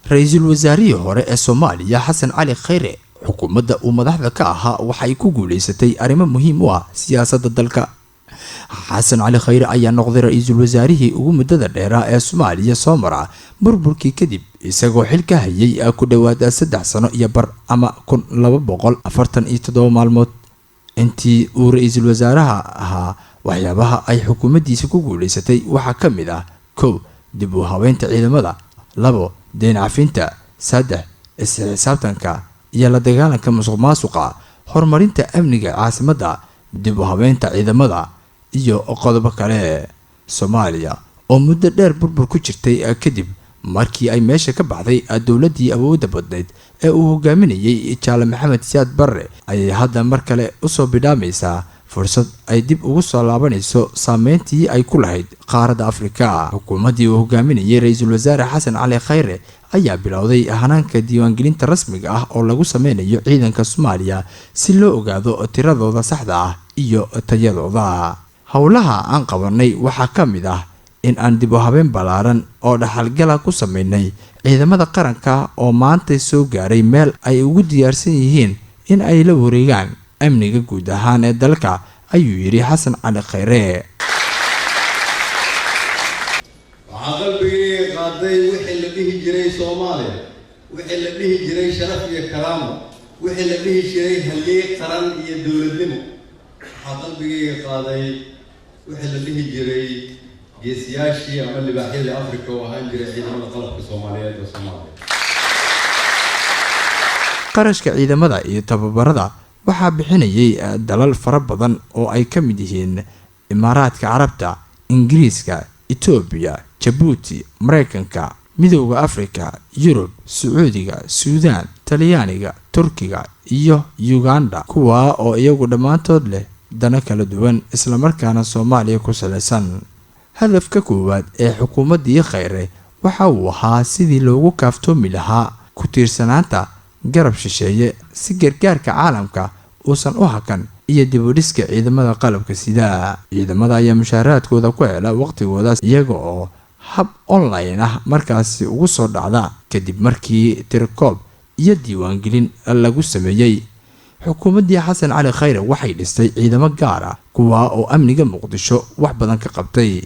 ra'iisul wasaarihii hore ee Soomaaliya Xasan Cali Khayre xukuumadda uu madaxda ka ahaa waxay ku guuleysatay arrimo muhiim u ah siyaasadda dalka. Xasan Cali Khayre ayaa noqday ra'iisul wasaarihii ugu muddada dheeraa ee Soomaaliya soo mara burburkii kadib isagoo xilka hayay ku dhawaad 3 sano iyo bar ama 247 maalmood. intii uu ra'iisul wasaaraha ahaa waxyaabaha ay xukuumaddiisa ku guuleysatay waxaa ka mid ah 1 dib u habeynta ciidamada, 2 deyn cafinta, 3 isxisaabtanka iyo la dagaalanka musuqmaasuqa, horumarinta amniga caasimadda, dib u habeynta ciidamada iyo qodobo kale. Soomaaliya oo muddo dheer burbur ku jirtay kadib markii ay meesha ka baxday dowladii awoodda badneyd ee uu hogaaminayay Jaale Maxamed Siyaad Barre ayay hadda mar kale u soo bidhaamaysaa fursad ay dib ugu soo laabanayso saameyntii ay ku lahayd qaaradda Afrika. Xukuumaddii uu hogaaminayay ra'iisul wasaare Xasan Cali Khayre ayaa bilowday hanaanka diiwaangelinta rasmiga ah oo lagu sameynayo ciidanka Soomaaliya si loo ogaado tiradooda saxda ah iyo tayadooda. howlaha aan qabanay waxaa ka mid ah in aan dib u habeen balaaran oo dhaxalgala ku sameynay ciidamada qaranka oo maanta soo gaaray meel ay ugu diyaarsan yihiin in ay la wareegaan amniga guud ahaan ee dalka, ayuu yiri Xasan Cali Khayre. waxaa qalbigayga qaaday wixii la dhihi jiray Soomaaliya, wixii la dhihi jiray sharaf iyo karaamo, wixii la dhihi jiray halyeey qaran iyo dowladnimo. waxaa qalbigayga qaaday wixii la dhihi jiray geesiyaashii ama libaaxyadii Afrika oo ahaan jiray ciidamada qalabka Soomaaliyeed ee Soomaaliya. qarashka ciidamada iyo tababarada waxaa bixinayay dalal fara badan oo ay ka mid yihiin Imaaraadka Carabta, Ingiriiska, Itoobiya, Djibouti, Mareykanka, Midowga Afrika, Yurub, Sacuudiga, Suudaan, Talyaaniga, Turkiga iyo Uganda, kuwa oo iyagu dhammaantood leh dana kala duwan isla markaana Soomaaliya ku saleysan. hadafka koowaad ee xukuumaddii Khayre waxa uu ahaa sidii loogu kaaftoomi lahaa ku tiirsanaanta garab shisheeye si gargaarka caalamka uusan u hakan iyo dib u dhiska ciidamada qalabka sida. ciidamada ayaa mushaaraadkooda ku hela waqtigoodaas iyaga oo hab online ah markaasi ugu soo dhacda kadib markii tirkoob iyo diiwaangelin lagu sameeyay. xukuumaddii Xasan Cali Khayre waxay dhistay ciidamo gaar ah kuwa oo amniga Muqdisho wax badan ka qabtay.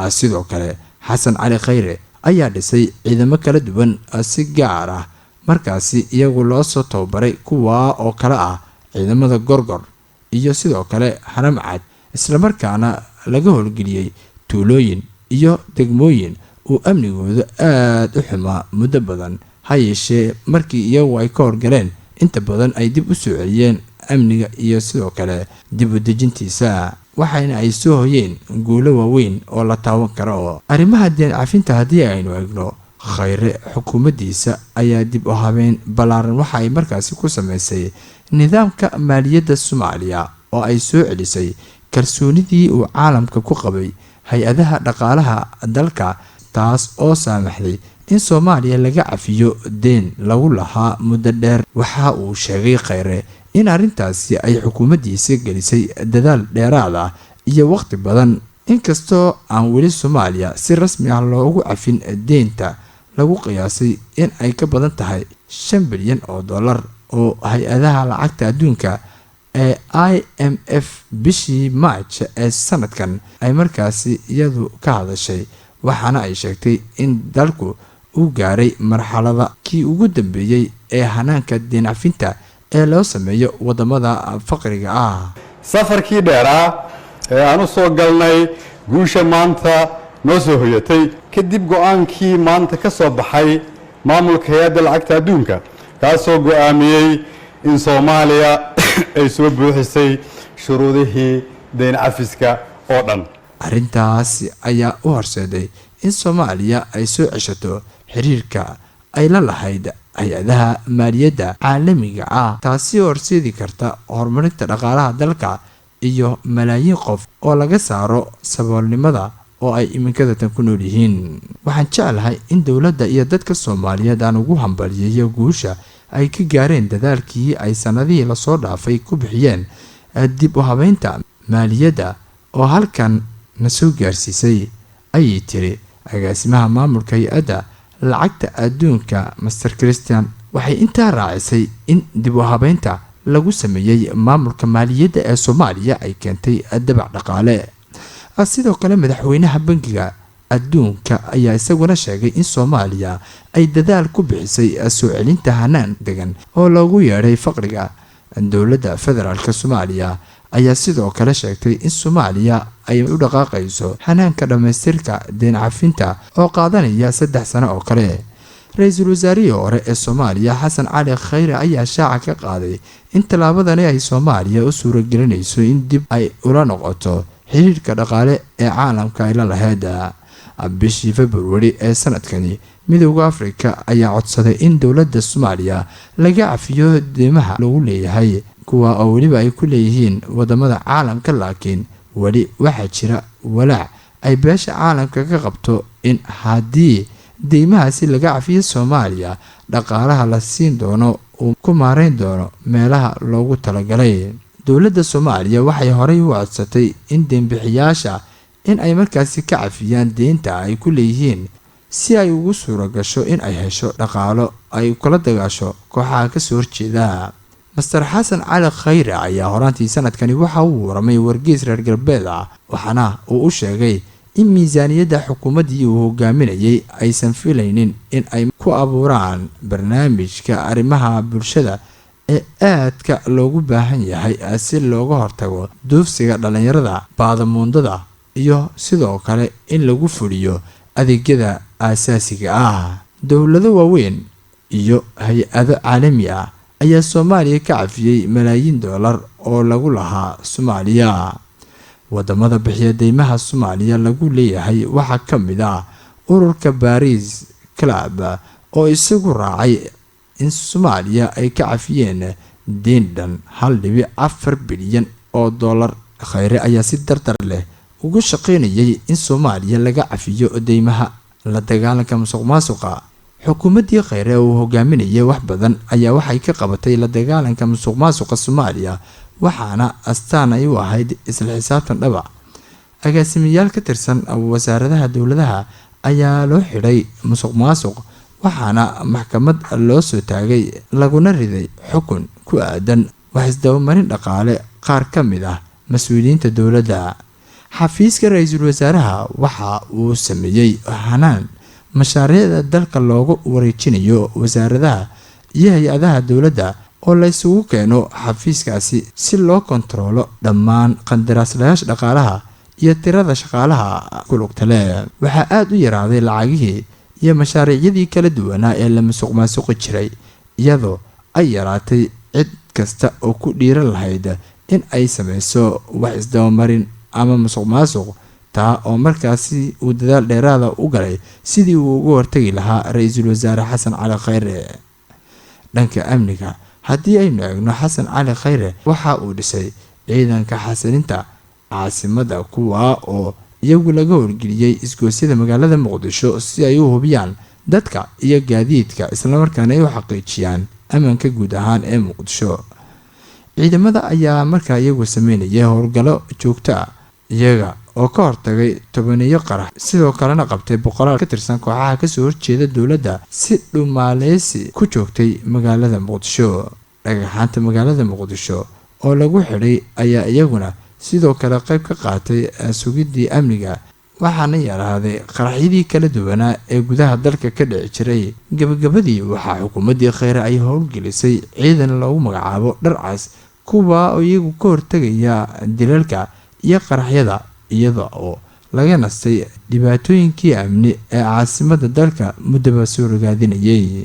sidoo kale Xasan Cali Khayre ayaa dhisay ciidamo kala duwan si gaar ah markaasi iyagu loo soo tababaray kuwa oo kala ah ciidamada Gorgor iyo sidoo kale Haramcad, isla markaana laga howlgeliyay tuulooyin iyo degmooyin oo amnigooda aad u xumaa muddo badan. ha yeeshee markii iyagu ay ka horgaleen inta badan ay dib u soo celiyeen amniga iyo sidoo kale dib u dejintiisa, waxayna ay soo hoyeen guulo waaweyn oo la taaban karo. arrimaha deyn cafinta haddii aynu eegno, Khayre xukuumaddiisa ayaa dib u habeen balaaran waxa ay markaasi ku sameysay nidaamka maaliyadda Soomaaliya oo ay soo celisay kalsoonidii uu caalamka ku qabay hay-adaha dhaqaalaha dalka, taas oo saamaxday in Soomaaliya laga cafiyo deyn lagu lahaa muddo dheer. waxa uu sheegay Khayre in arrintaasi ay xukuumaddiisa gelisay dadaal dheeraad ah iyo waqti badan, inkastoo aan weli Soomaaliya si rasmi ah loogu cafin deynta lagu qiyaasay in ay ka badan tahay $5 bilyan oo hay-adaha lacagta adduunka ee IMF bishii March ee sanadkan ay markaasi iyadu ka hadashay. waxaana ay sheegtay in dalku uu gaaray marxalada kii ugu dambeeyay ee hanaanka deyn cafinta ee loo sameeyo wadamada faqriga ah. safarkii dheeraa ee aan u soo galnay guusha maanta noo soo hoyatay kadib go'aankii maanta ka soo baxay maamulka hay'adda lacagta adduunka, kaasoo go'aamiyey in Soomaaliya ay soo buuxisay shuruudihii deyn cafiska oo dhan. arrintaas ayaa u horseeday in Soomaaliya ay soo ceshato xiriirka ay la lahayd hay-adaha maaliyadda caalamiga ah, taasi horseedi karta horumarinta dhaqaalaha dalka iyo malaayiin qof oo laga saaro saboolnimada oo ay iminkada tan ku nool yihiin. waxaan jeclahay in dowladda iyo dadka Soomaaliyeed aan ugu hambaliyeeyo guusha ay ka gaareen dadaalkii ay sanadihii la soo dhaafay ku bixiyeen dib u habeynta maaliyadda oo halkan na soo gaarsiisay, ayay tiri agaasimaha maamulka hay-adda lacagta adduunka Mr. Christian waxay intaa raacisay in dib u habeynta lagu sameeyay maamulka maaliyadda ee Soomaaliya ay keentay dabac dhaqaale. sidoo kale madaxweynaha bangiga adduunka ayaa isaguna sheegay in Soomaaliya ay dadaal ku bixisay soo celinta hanaan degan oo loogu yeeray faqriga. dowladda federaalka Soomaaliya ayaa sidoo kale sheegtay in Soomaaliya ay u dhaqaaqayso hanaanka dhamaystirka deen cafinta oo qaadanaya 3 sano oo kale. ra-iisul wasaarihii hore ee Soomaaliya Xasan Cali Khayre ayaa shaaca ka qaaday in tallaabadani ay Soomaaliya u suuragelinayso in dib ay ula noqoto xiriirka dhaqaale ee caalamka ay la lahayd. bishii February ee sanadkani Midowga Afrika ayaa codsaday in dowladda Soomaaliya laga cafiyo deymaha lagu leeyahay kuwa oo waliba ay ku leeyihiin wadamada caalamka, laakiin wali waxa jira walaac ay beesha caalamka ka qabto in haddii deymahaasi laga cafiyo Soomaaliya dhaqaalaha la siin doono uu ku maareyn doono meelaha loogu talagalay. dowladda Soomaaliya waxay horey u codsatay in deynbixiyaasha in ay markaasi ka cafiyaan deynta ay ku leeyihiin si ay ugu suura gasho in ay hesho dhaqaalo ay kula dagaasho kooxaha ka soo horjeeda. Mr. Xasan Cali Khayre ayaa horaantii sanadkani waxa uu waramay wargeys reer galbeed waxaana uu u sheegay in miisaaniyadda xukuumaddii uu hogaaminayay aysan filaynin in ay ku abuuraan barnaamijka arrimaha bulshada ee aadka loogu baahan yahay si looga hortago duufsiga dhalinyarada, baadamuundada iyo sidoo kale in lagu fuliyo adeegyada aasaasiga ah. dowlado waaweyn iyo hay-ado caalami ah ayaa Soomaaliya ka cafiyay malaayiin dollar oo lagu lahaa Soomaaliya. wadamada bixiya deymaha Soomaaliya lagu leeyahay waxaa ka mid ah ururka Paris Club oo isagu raacay in Soomaaliya ay ka cafiyeen deyn dhan 1.4 bilyan oo dollar. Khayre ayaa si dardar leh ugu shaqeynayay in Soomaaliya laga cafiyo deymaha. la dagaalanka musuqmaasuqa xukuumaddii Khayre uu hogaaminayay wax badan ayaa waxay ka qabatay la dagaalanka musuqmaasuqa Soomaaliya, waxaana astaan ay u ahayd isla xisaabtan dhaba. agaasimayaal ka tirsan wasaaradaha dowladaha ayaa loo xidhay musuqmaasuq, waxaana maxkamad loo soo taagay laguna riday xukun ku aadan wax isdabamarin dhaqaale qaar ka mid ah mas-uuliyiinta dowladda. xafiiska ra-iisul wasaaraha waxa uu sameeyay hanaan mashaariicda dalka loogu wareejinayo wasaaradaha iyo hay-adaha dowladda oo la isugu keeno xafiiskaasi si loo kontaroolo dhammaan qandaraaslayaasha dhaqaalaha iyo tirada shaqaalaha ku lugta leh. waxaa aada u yaraaday lacagihii iyo mashaariicyadii kala duwanaa ee la musuqmaasuqi jiray, iyadoo ay yaraatay cid kasta oo ku dhiiran lahayd in ay sameyso wax isdabamarin ama musuqmaasuq, taa oo markaasi uu dadaal dheeraada u galay sidii uu uga hortagi lahaa ra-iisul wasaare Xasan Cali Khayre. dhanka amniga haddii aynu eegno, Xasan Cali Khayre waxa uu dhisay ciidanka xasilinta caasimada kuwa oo iyagu laga horgeliyay isgoosyada magaalada Muqdisho si ay u hubiyaan dadka iyo gaadiidka, isla markaana ay u xaqiijiyaan ammaanka guud ahaan ee Muqdisho. ciidamada ayaa markaa iyagu sameynaya howlgallo joogto ah iyaga oo ka hortagay 10 qarax, sidoo kalena qabtay boqolaal ka tirsan kooxaha kasoo horjeeda dowladda si dhumaaleysi ku joogtay magaalada Muqdisho. dhagaxaanta magaalada Muqdisho oo lagu xidhay ayaa iyaguna sidoo kale qayb ka qaatay sugidii amniga, waxaana yaraaday qaraxyadii kala duwanaa ee gudaha dalka ka dhici jiray. gabagabadii waxaa xukuumaddii Khayre ay howlgelisay ciidan loogu magacaabo Dharcas, kuwa oo iyagu ka hortagaya dilalka iyo qaraxyada, iyada oo laga nastay dhibaatooyinkii amni ee caasimada dalka muddaba soo rogaadinayay.